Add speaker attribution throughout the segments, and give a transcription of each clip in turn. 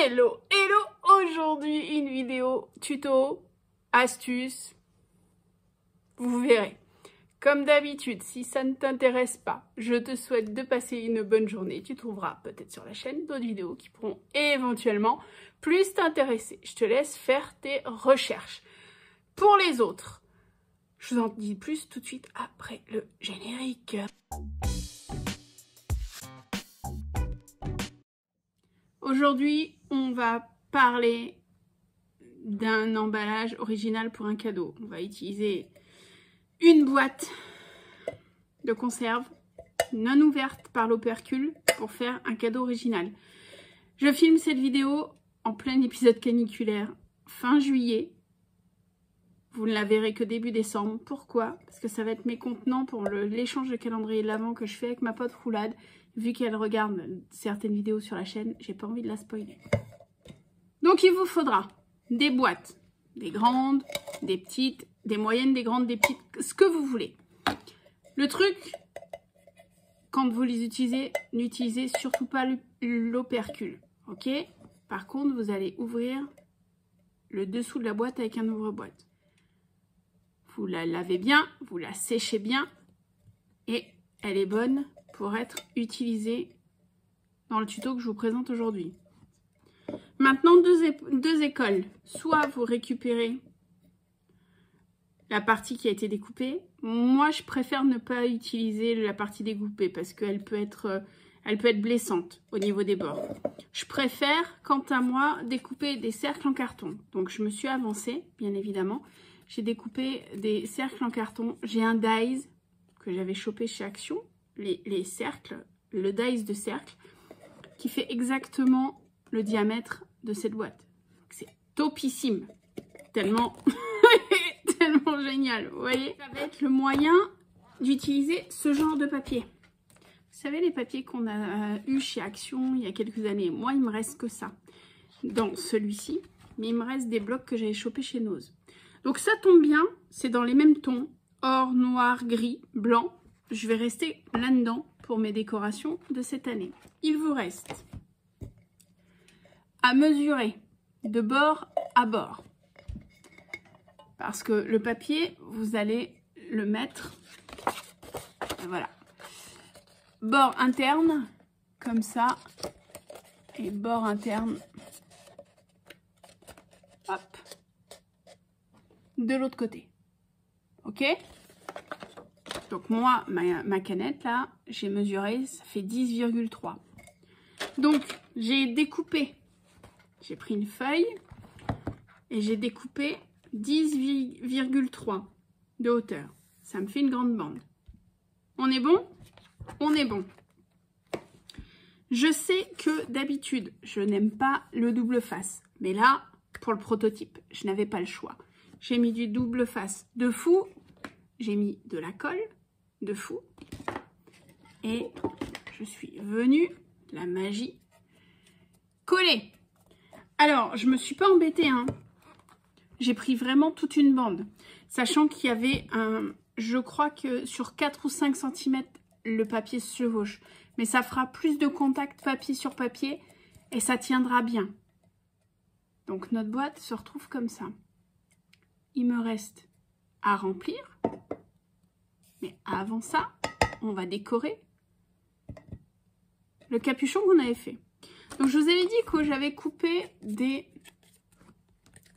Speaker 1: Hello, hello! Aujourd'hui, une vidéo tuto, astuce, vous verrez. Comme d'habitude, si ça ne t'intéresse pas, je te souhaite de passer une bonne journée. Tu trouveras peut-être sur la chaîne d'autres vidéos qui pourront éventuellement plus t'intéresser. Je te laisse faire tes recherches. Pour les autres, je vous en dis plus tout de suite après le générique. Aujourd'hui, on va parler d'un emballage original pour un cadeau. On va utiliser une boîte de conserve non ouverte par l'opercule pour faire un cadeau original. Je filme cette vidéo en plein épisode caniculaire, fin juillet. Vous ne la verrez que début décembre. Pourquoi? Parce que ça va être mes contenants pour l'échange de calendrier de l'Avent que je fais avec ma pote Roulade. Vu qu'elle regarde certaines vidéos sur la chaîne, j'ai pas envie de la spoiler. Donc il vous faudra des boîtes, des grandes, des petites, des moyennes, des grandes, des petites, ce que vous voulez. Le truc, quand vous les utilisez, n'utilisez surtout pas l'opercule, ok? Par contre, vous allez ouvrir le dessous de la boîte avec un ouvre-boîte. Vous la lavez bien, vous la séchez bien et elle est bonne pour être utilisée dans le tuto que je vous présente aujourd'hui. Maintenant, deux écoles. Soit vous récupérez la partie qui a été découpée. Moi, je préfère ne pas utiliser la partie découpée parce qu'elle peut être blessante au niveau des bords. Je préfère, quant à moi, découper des cercles en carton. Donc, je me suis avancée, bien évidemment. J'ai découpé des cercles en carton. J'ai un dies que j'avais chopé chez Action. Les cercles, le dies de cercle, qui fait exactement le diamètre de cette boîte. C'est topissime. Tellement, tellement génial. Vous voyez, ça va être le moyen d'utiliser ce genre de papier. Vous savez, les papiers qu'on a eu chez Action il y a quelques années. Moi, il me reste que ça dans celui-ci. Mais il me reste des blocs que j'avais chopés chez Nose. Donc ça tombe bien, c'est dans les mêmes tons. Or, noir, gris, blanc. Je vais rester là-dedans pour mes décorations de cette année. Il vous reste à mesurer de bord à bord. Parce que le papier, vous allez le mettre, voilà, bord interne, comme ça, et bord interne, hop, de l'autre côté. Ok? Donc moi, ma canette, là, j'ai mesuré, ça fait 10,3. Donc, j'ai découpé, j'ai pris une feuille et j'ai découpé 10,3 de hauteur. Ça me fait une grande bande. On est bon? On est bon. Je sais que d'habitude, je n'aime pas le double face. Mais là, pour le prototype, je n'avais pas le choix. J'ai mis du double face de fou. J'ai mis de la colle de fou. Et je suis venue, la magie, coller. Alors, je me suis pas embêtée, hein. J'ai pris vraiment toute une bande. Sachant qu'il y avait je crois que sur 4 ou 5 cm, le papier se chevauche. Mais ça fera plus de contact papier sur papier et ça tiendra bien. Donc, notre boîte se retrouve comme ça. Il me reste à remplir. Mais avant ça, on va décorer le capuchon qu'on avait fait. Donc, je vous avais dit que j'avais coupé des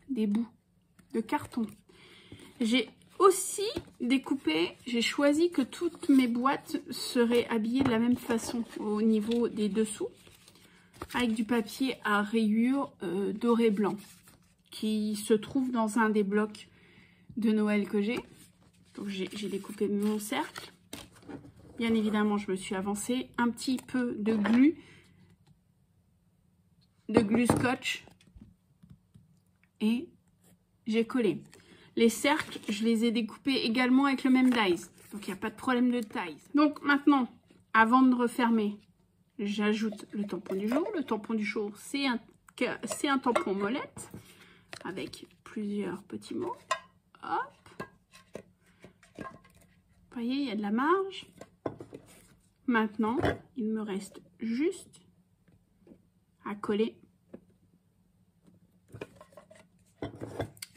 Speaker 1: bouts de carton. J'ai aussi découpé, j'ai choisi que toutes mes boîtes seraient habillées de la même façon au niveau des dessous, avec du papier à rayures doré blanc, qui se trouve dans un des blocs de Noël que j'ai. Donc j'ai découpé mon cercle. Bien évidemment, je me suis avancée. Un petit peu de glu scotch. Et j'ai collé. Les cercles, je les ai découpés également avec le même dies. Donc il n'y a pas de problème de taille. Donc maintenant, avant de refermer, j'ajoute le tampon du jour. Le tampon du jour, c'est un tampon molette avec plusieurs petits mots. Hop. Vous voyez, il y a de la marge. Maintenant, il me reste juste à coller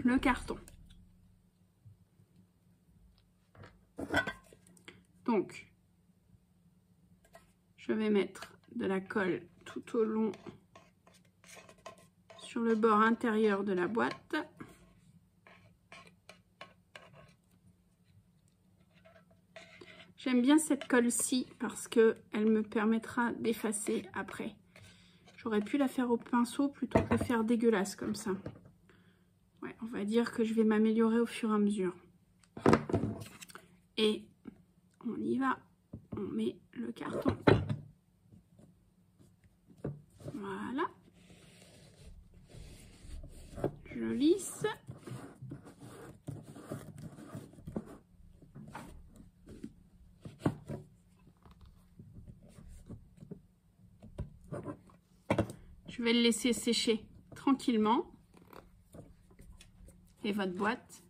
Speaker 1: le carton. Donc, je vais mettre de la colle tout au long sur le bord intérieur de la boîte. J'aime bien cette colle-ci parce qu'elle me permettra d'effacer après. J'aurais pu la faire au pinceau plutôt que de faire dégueulasse comme ça. Ouais, on va dire que je vais m'améliorer au fur et à mesure. Et on y va. On met le carton. Voilà. Je lisse. Je vais le laisser sécher tranquillement. Et votre boîte,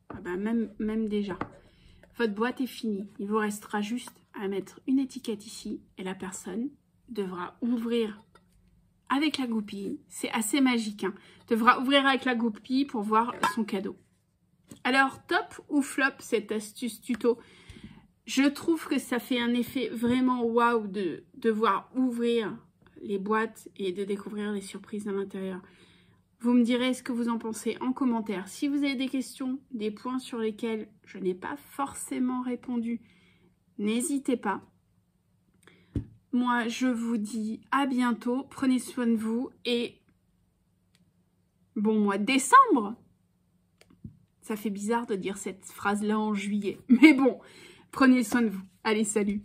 Speaker 1: ah ben même déjà, votre boîte est finie. Il vous restera juste à mettre une étiquette ici et la personne devra ouvrir avec la goupille. C'est assez magique, hein. Devra ouvrir avec la goupille pour voir son cadeau. Alors, top ou flop cette astuce tuto? Je trouve que ça fait un effet vraiment waouh de devoir ouvrir les boîtes et de découvrir les surprises à l'intérieur. Vous me direz ce que vous en pensez en commentaire. Si vous avez des questions, des points sur lesquels je n'ai pas forcément répondu, n'hésitez pas. Moi, je vous dis à bientôt. Prenez soin de vous et bon mois de décembre. Ça fait bizarre de dire cette phrase-là en juillet. Mais bon, prenez soin de vous. Allez, salut!